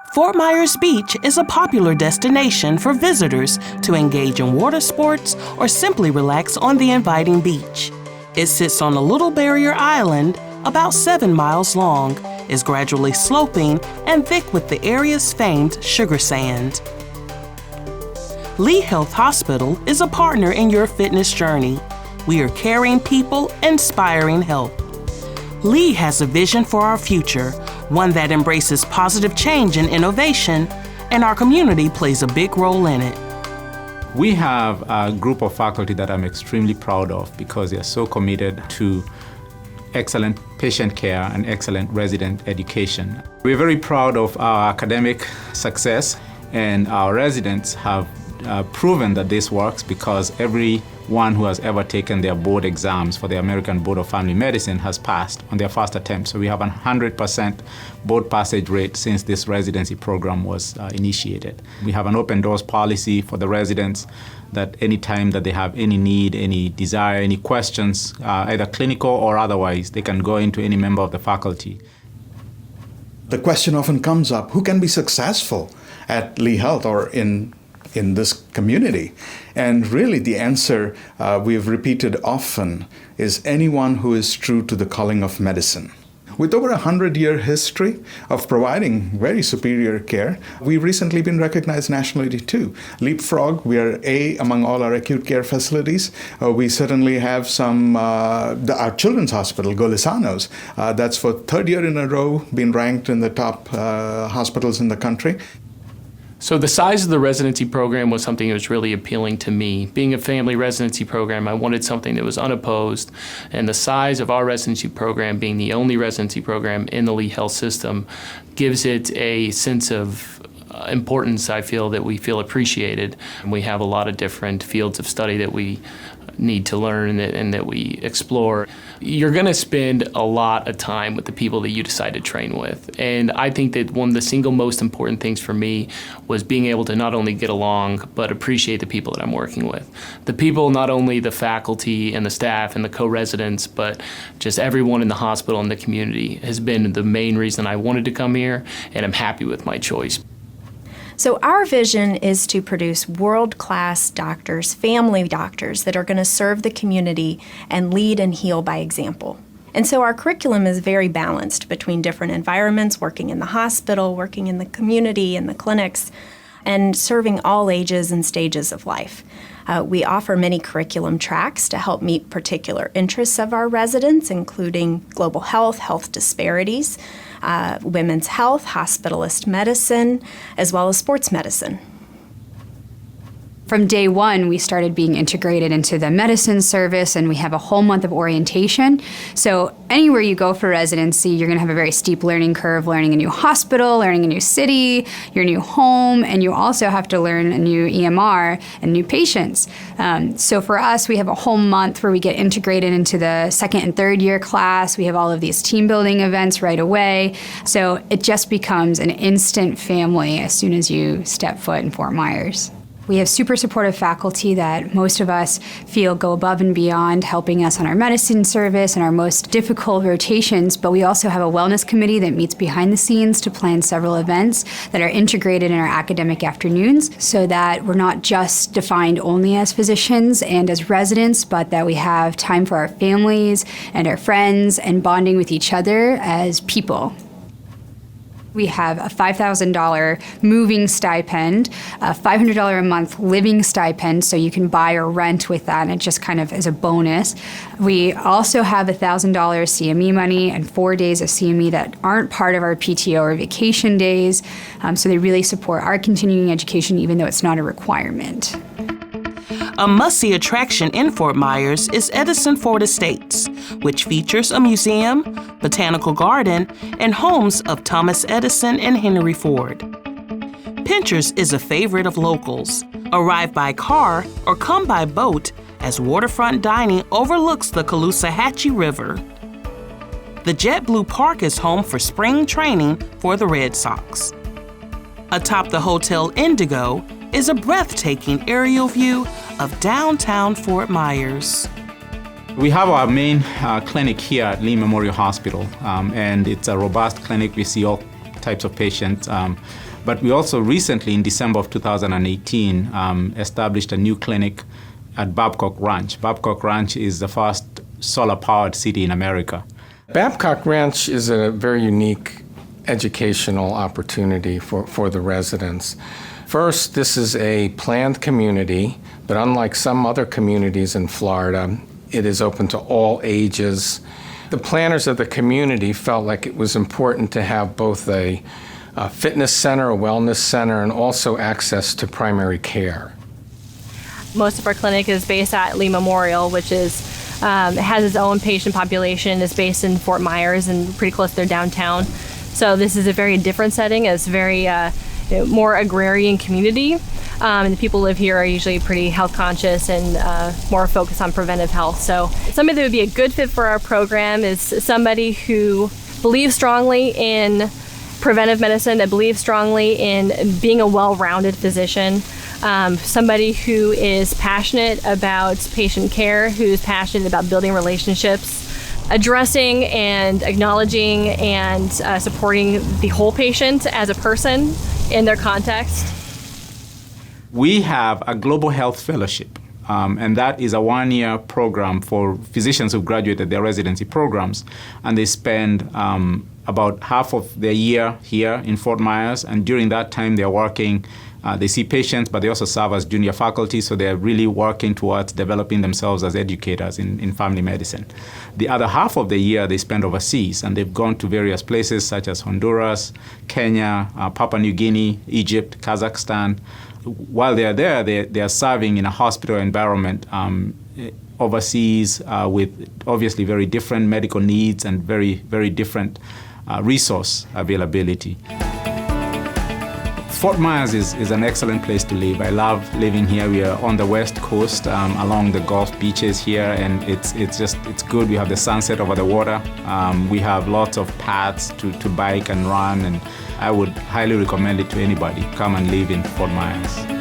Fort Myers Beach is a popular destination for visitors to engage in water sports or simply relax on the inviting beach. It sits on a little barrier island about 7 miles long, is gradually sloping and thick with the area's famed sugar sand. Lee Health Hospital is a partner in your fitness journey. We are caring people, inspiring health. Lee has a vision for our future, one that embraces positive change and innovation, and our community plays a big role in it. We have a group of faculty that I'm extremely proud of because they are so committed to excellent patient care and excellent resident education. We're very proud of our academic success, and our residents have proven that this works because everyone who has ever taken their board exams for the American Board of Family Medicine has passed on their first attempt. So we have a 100% board passage rate since this residency program was initiated. We have an open doors policy for the residents that anytime that they have any need, any desire, any questions, either clinical or otherwise, they can go into any member of the faculty. The question often comes up, who can be successful at Lee Health or in this community? And really the answer we've repeated often is anyone who is true to the calling of medicine. With over 100-year history of providing very superior care, we've recently been recognized nationally too. Leapfrog, we are A among all our acute care facilities. We certainly have some, our children's hospital, Golisano's, that's for third year in a row been ranked in the top hospitals in the country. So the size of the residency program was something that was really appealing to me. Being a family residency program, I wanted something that was unopposed, and the size of our residency program, being the only residency program in the Lee Health system, gives it a sense of importance, I feel, that we feel appreciated. And we have a lot of different fields of study that we need to learn and that we explore. You're going to spend a lot of time with the people that you decide to train with. And I think that one of the single most important things for me was being able to not only get along, but appreciate the people that I'm working with. The people, not only the faculty and the staff and the co-residents, but just everyone in the hospital and the community has been the main reason I wanted to come here, and I'm happy with my choice. So our vision is to produce world-class doctors, family doctors that are going to serve the community and lead and heal by example. And so our curriculum is very balanced between different environments, working in the hospital, working in the community, in the clinics, and serving all ages and stages of life. We offer many curriculum tracks to help meet particular interests of our residents, including global health, health disparities, women's health, hospitalist medicine, as well as sports medicine. From day one, we started being integrated into the medicine service, and we have a whole month of orientation. So anywhere you go for residency, you're going to have a very steep learning curve, learning a new hospital, learning a new city, your new home, and you also have to learn a new EMR and new patients. So for us, we have a whole month where we get integrated into the second and third year class. We have all of these team building events right away. So it just becomes an instant family as soon as you step foot in Fort Myers. We have super supportive faculty that most of us feel go above and beyond, helping us on our medicine service and our most difficult rotations, but we also have a wellness committee that meets behind the scenes to plan several events that are integrated in our academic afternoons so that we're not just defined only as physicians and as residents, but that we have time for our families and our friends and bonding with each other as people. We have a $5,000 moving stipend, a $500 a month living stipend, so you can buy or rent with that, and it just kind of is a bonus. We also have $1,000 CME money and 4 days of CME that aren't part of our PTO or vacation days, so they really support our continuing education even though it's not a requirement. A must-see attraction in Fort Myers is Edison Ford Estates, which features a museum, botanical garden, and homes of Thomas Edison and Henry Ford. Pinchers is a favorite of locals. Arrive by car or come by boat as waterfront dining overlooks the Caloosahatchee River. The JetBlue Park is home for spring training for the Red Sox. Atop the Hotel Indigo is a breathtaking aerial view of downtown Fort Myers. We have our main clinic here at Lee Memorial Hospital, and it's a robust clinic. We see all types of patients. But we also recently, in December of 2018, established a new clinic at Babcock Ranch. Babcock Ranch is the first solar-powered city in America. Babcock Ranch is a very unique educational opportunity for the residents. First, this is a planned community, but unlike some other communities in Florida, it is open to all ages. The planners of the community felt like it was important to have both a fitness center, a wellness center, and also access to primary care. Most of our clinic is based at Lee Memorial, which is has its own patient population. It's based in Fort Myers and pretty close to their downtown. So this is a very different setting. It's very more agrarian community. And the people who live here are usually pretty health conscious and more focused on preventive health. So somebody that would be a good fit for our program is somebody who believes strongly in preventive medicine, that believes strongly in being a well-rounded physician, somebody who is passionate about patient care, who's passionate about building relationships, addressing and acknowledging and supporting the whole patient as a person in their context. We have a Global Health Fellowship, and that is a one-year program for physicians who graduated their residency programs, and they spend about half of their year here in Fort Myers, and during that time they're working, they see patients, but they also serve as junior faculty, so they're really working towards developing themselves as educators in family medicine. The other half of the year they spend overseas, and they've gone to various places such as Honduras, Kenya, Papua New Guinea, Egypt, Kazakhstan. While they are there, they are serving in a hospital environment overseas with obviously very different medical needs and very, very different resource availability. Fort Myers is an excellent place to live. I love living here. We are on the west coast along the Gulf beaches here, and it's good. We have the sunset over the water. We have lots of paths to bike and run, and I would highly recommend it to anybody. Come and live in Fort Myers.